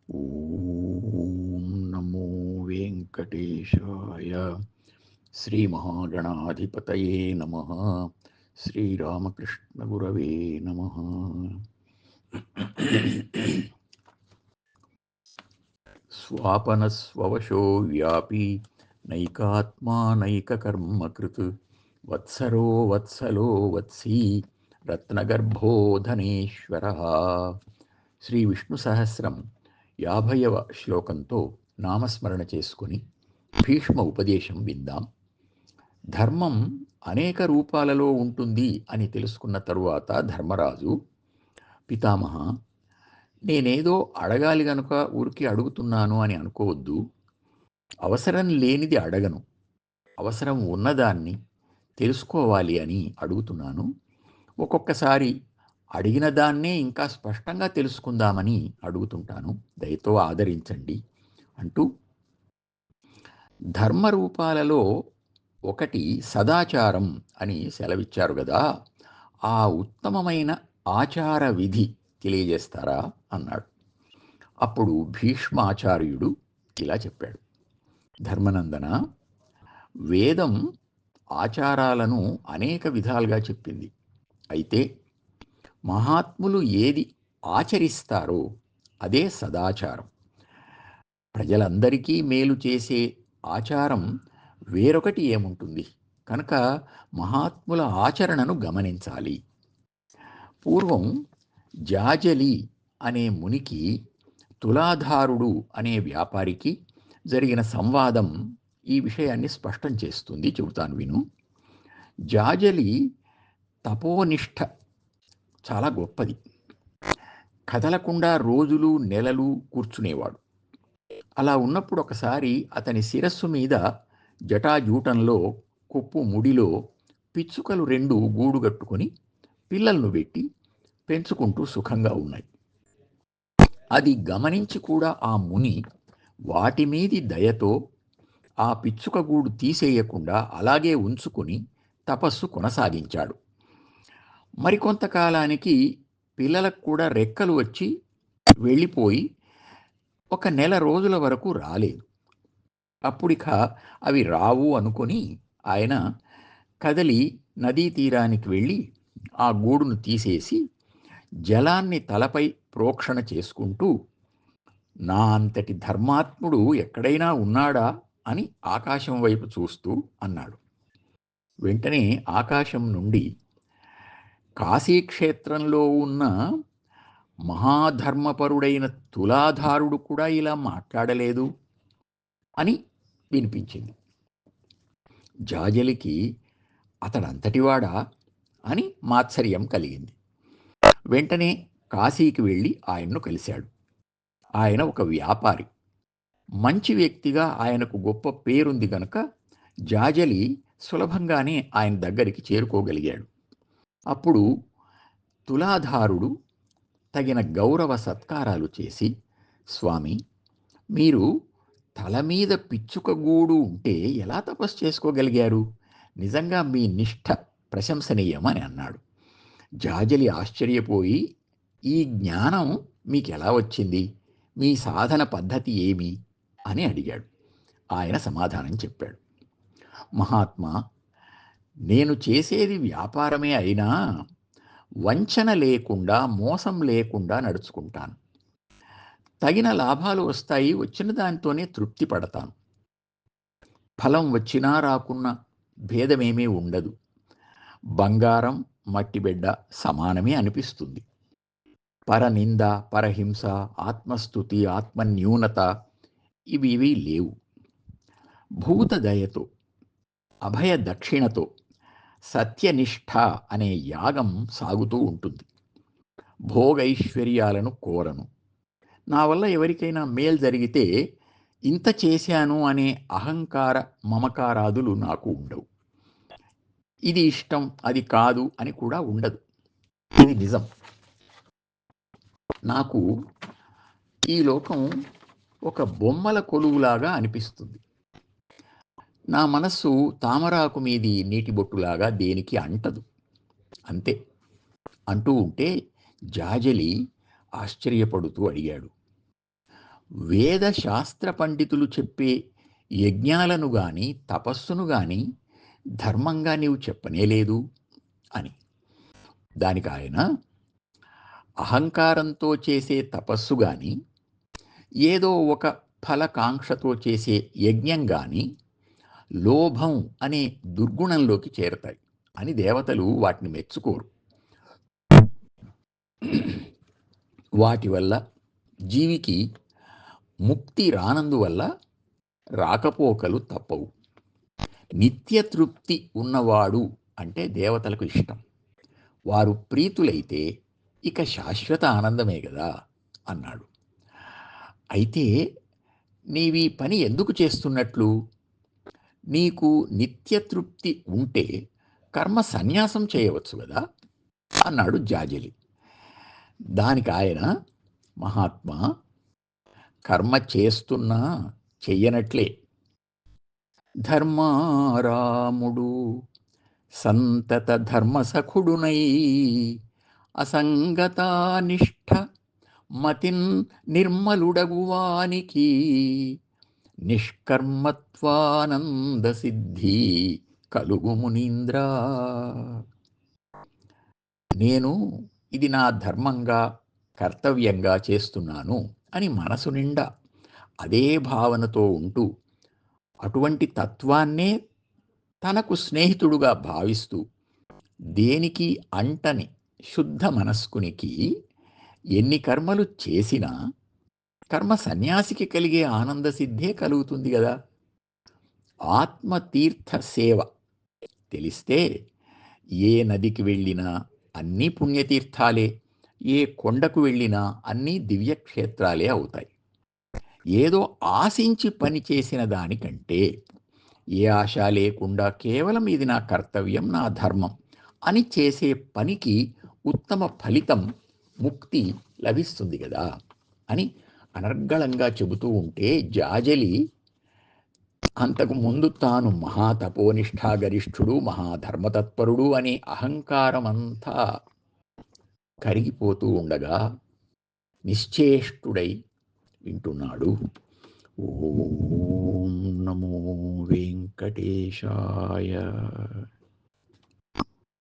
ఓం నమో వెంకటేశాయ. శ్రీమహాగణాధిపతయే నమః. శ్రీరామకృష్ణ గురవే నమః. స్వాపనస్వవశో వ్యాపీ నైకాత్మా నైకకర్మకృత్ వత్సరో వత్సలో వత్సీ రత్నగర్భో ధనేశ్వరః. శ్రీ విష్ణు సహస్రం 50వ శ్లోకంతో నామస్మరణ చేసుకుని భీష్మ ఉపదేశం విందాం. ధర్మం అనేక రూపాలలో ఉంటుంది అని తెలుసుకున్న తరువాత ధర్మరాజు, పితామహ, నేనేదో అడగాలి గనుక ఊరికి అడుగుతున్నాను అని అనుకోవద్దు. అవసరం లేనిది అడగను, అవసరం ఉన్నదాన్ని తెలుసుకోవాలి అని అడుగుతున్నాను. ఒక్కొక్కసారి అడిగిన దాన్నే ఇంకా స్పష్టంగా తెలుసుకుందామని అడుగుతుంటాను, దయతో ఆదరించండి అంటూ ధర్మరూపాలలో ఒకటి సదాచారం అని సెలవిచ్చారు కదా, ఆ ఉత్తమమైన ఆచార విధి తెలియజేస్తారా అన్నాడు. అప్పుడు భీష్మాచార్యుడు ఇలా చెప్పాడు. ధర్మనందన, వేదం ఆచారాలను అనేక విధాలుగా చెప్పింది. అయితే మహాత్ములు ఏది ఆచరిస్తారో అదే సదాచారం. ప్రజలందరికీ మేలు చేసే ఆచారం వేరొకటి ఏముంటుంది? కనుక మహాత్ముల ఆచరణను గమనించాలి. పూర్వం జాజలి అనే మునికి తులాధారుడు అనే వ్యాపారికి జరిగిన సంవాదం ఈ విషయాన్ని స్పష్టం చేస్తుంది. చెబుతాను విను. జాజలి తపోనిష్ఠ చాలా గొప్పది. కదలకుండా రోజులు నెలలు కూర్చునేవాడు. అలా ఉన్నప్పుడు ఒకసారి అతని శిరస్సు మీద జటాజూటంలో కొప్పు ముడిలో పిచ్చుకలు 2 గూడుగట్టుకొని పిల్లలను పెట్టి పెంచుకుంటూ సుఖంగా ఉన్నాయి. అది గమనించి కూడా ఆ ముని వాటి మీది దయతో ఆ పిచ్చుక గూడు తీసేయకుండా అలాగే ఉంచుకొని తపస్సు కొనసాగించాడు. మరికొంతకాలానికి పిల్లలకు కూడా రెక్కలు వచ్చి వెళ్ళిపోయి 1 నెల రోజుల వరకు రాలేదు. అప్పుడిక అవి రావు అనుకొని ఆయన కదలి నదీ తీరానికి వెళ్ళి ఆ గూడును తీసేసి జలాన్ని తలపై ప్రోక్షణ చేసుకుంటూ, నా అంతటి ధర్మాత్ముడు ఎక్కడైనా ఉన్నాడా అని ఆకాశం వైపు చూస్తూ అన్నాడు. వెంటనే ఆకాశం నుండి, కాశీక్షేత్రంలో ఉన్న మహాధర్మపరుడైన తులాధారుడు కూడా ఇలా మాట్లాడలేదు అని వినిపించింది. జాజలికి అతడంతటివాడా అని మాత్సర్యం కలిగింది. వెంటనే కాశీకి వెళ్ళి ఆయన్ను కలిశాడు. ఆయన ఒక వ్యాపారి, మంచి వ్యక్తిగా ఆయనకు గొప్ప పేరుంది గనుక జాజలి సులభంగానే ఆయన దగ్గరికి చేరుకోగలిగాడు. అప్పుడు తులాధారుడు తగిన గౌరవ సత్కారాలు చేసి, స్వామి, మీరు తల మీద పిచ్చుక గూడు ఉంటే ఎలా తపస్సు చేసుకోగలిగారు? నిజంగా మీ నిష్ఠ ప్రశంసనీయమని అన్నాడు. జాజలి ఆశ్చర్యపోయి, ఈ జ్ఞానం మీకెలా వచ్చింది? మీ సాధన పద్ధతి ఏమి అని అడిగాడు. ఆయన సమాధానం చెప్పాడు. మహాత్మా, నేను చేసేది వ్యాపారమే అయినా వంచన లేకుండా, మోసం లేకుండా నడుచుకుంటాను. తగిన లాభాలు వస్తాయి, వచ్చిన దానితోనే తృప్తి పడతాను. ఫలం వచ్చినా రాకున్నా భేదమేమీ ఉండదు. బంగారం మట్టిబిడ్డ సమానమే అనిపిస్తుంది. పరనింద, పరహింస, ఆత్మస్థుతి, ఆత్మన్యూనత ఇవి లేవు. భూత దయతో, అభయ దక్షిణతో సత్యనిష్ఠ అనే యాగం సాగుతూ ఉంటుంది. భోగైశ్వర్యాలను కోరను. నా వల్ల ఎవరికైనా మేలు జరిగితే ఇంత చేశాను అనే అహంకార మమకారాదులు నాకు ఉండవు. ఇది ఇష్టం, అది కాదు అని కూడా ఉండదు. ఇది నిజం. నాకు ఈ లోకం ఒక బొమ్మల కొలువులాగా అనిపిస్తుంది. నా మనస్సు తామరాకు మీది నీటి బొట్టులాగా దేనికి అంటదు. అంతే అంటూ ఉంటే జాజలి ఆశ్చర్యపడుతూ అడిగాడు, వేద శాస్త్ర పండితులు చెప్పే యజ్ఞాలను గాని తపస్సును గాని ధర్మంగా నీవు చెప్పనేలేదు అని. దానికి ఆయన, అహంకారంతో చేసే తపస్సు గాని ఏదో ఒక ఫలకాంక్షతో చేసే యజ్ఞం గాని లోభం అనే దుర్గుణంలోకి చేరతాయి అని దేవతలు వాటిని మెచ్చుకోరు. వాటి వల్ల జీవికి ముక్తి రానందువల్ల రాకపోకలు తప్పవు. నిత్య తృప్తి ఉన్నవాడు అంటే దేవతలకు ఇష్టం. వారు ప్రీతులైతే ఇక శాశ్వత ఆనందమే కదా అన్నాడు. అయితే నీవీ పని ఎందుకు చేస్తున్నట్లు? నీకు నిత్యతృప్తి ఉంటే కర్మ సన్యాసం చేయవచ్చు కదా అన్నాడు జాజలి. దానికి ఆయన, మహాత్మా, కర్మ చేస్తున్నా చెయ్యనట్లే. ధర్మారాముడు సంతత ధర్మసఖుడునై అసంగతానిష్ట మతిన్ నిర్మలుడగువానికి నిష్కర్మత్వానంద సిద్ధి కలుగు మునీంద్రా. నేను ఇది నా ధర్మంగా కర్తవ్యంగా చేస్తున్నాను అని మనసు నిండా అదే భావనతో ఉంటూ అటువంటి తత్వాన్నే తనకు స్నేహితుడుగా భావిస్తూ దేనికి అంటని శుద్ధ మనస్కునికి ఎన్ని కర్మలు చేసినా కర్మ సన్యాసికి కలిగే ఆనంద సిద్ధే కలుగుతుంది కదా. ఆత్మతీర్థ సేవ తెలిస్తే ఏ నదికి వెళ్ళినా అన్నీ పుణ్యతీర్థాలే, ఏ కొండకు వెళ్ళినా అన్నీ దివ్యక్షేత్రాలే అవుతాయి. ఏదో ఆశించి పని చేసిన దానికంటే ఏ ఆశ లేకుండా కేవలం ఇది నా కర్తవ్యం, నా ధర్మం అని చేసే పనికి ఉత్తమ ఫలితం, ముక్తి లభిస్తుంది కదా అని అనర్గళంగా చెబుతూ ఉంటే జాజలి అంతకు ముందు తాను మహాతపోనిష్ఠాగరిష్ఠుడు, మహాధర్మతత్పరుడు అనే అహంకారమంతా కరిగిపోతూ ఉండగా నిశ్చేష్టుడై వింటున్నాడు. ఓం నమో వెంకటేశాయ.